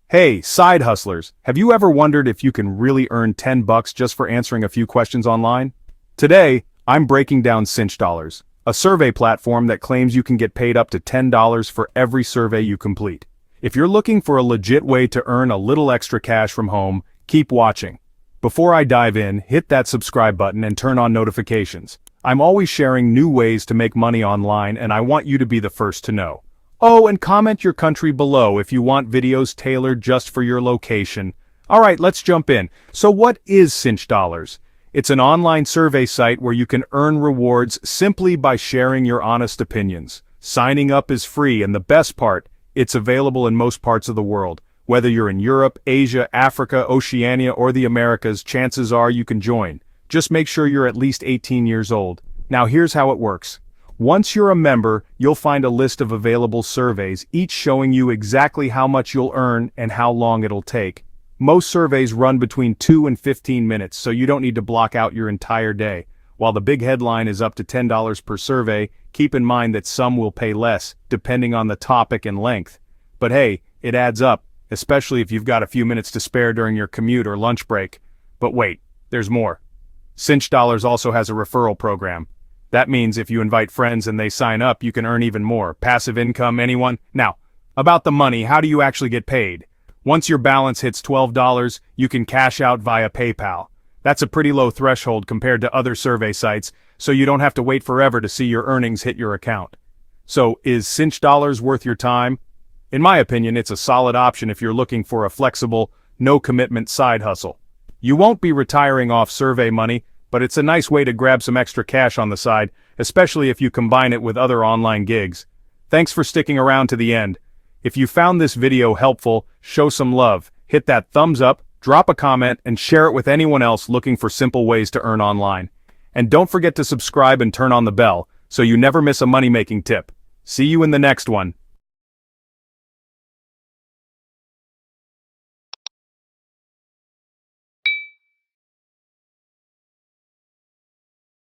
Hey, side hustlers, have you ever wondered if you can really earn 10 bucks just for answering a few questions online? Today, I'm breaking down Cinchdollars, a survey platform that claims you can get paid up to $10 for every survey you complete. If you're looking for a legit way to earn a little extra cash from home, keep watching. Before I dive in, hit that subscribe button and turn on notifications. I'm always sharing new ways to make money online and I want you to be the first to know. Oh, and comment your country below if you want videos tailored just for your location. Alright, let's jump in. So what is Cinchdollars? It's an online survey site where you can earn rewards simply by sharing your honest opinions. Signing up is free and the best part, it's available in most parts of the world. Whether you're in Europe, Asia, Africa, Oceania, or the Americas, chances are you can join. Just make sure you're at least 18 years old. Now here's how it works. Once you're a member, you'll find a list of available surveys, each showing you exactly how much you'll earn and how long it'll take. Most surveys run between 2 and 15 minutes, so you don't need to block out your entire day. While the big headline is up to $10 per survey, keep in mind that some will pay less, depending on the topic and length. But hey, it adds up, especially if you've got a few minutes to spare during your commute or lunch break. But wait, there's more. Cinchdollars also has a referral program. That means if you invite friends and they sign up, you can earn even more. Passive income, anyone? Now, about the money, how do you actually get paid? Once your balance hits $12, you can cash out via PayPal. That's a pretty low threshold compared to other survey sites, so you don't have to wait forever to see your earnings hit your account. So, is Cinchdollars worth your time? In my opinion, it's a solid option if you're looking for a flexible, no-commitment side hustle. You won't be retiring off survey money, but it's a nice way to grab some extra cash on the side, especially if you combine it with other online gigs. Thanks for sticking around to the end. If you found this video helpful, show some love, hit that thumbs up, drop a comment, and share it with anyone else looking for simple ways to earn online. And don't forget to subscribe and turn on the bell, so you never miss a money-making tip. See you in the next one.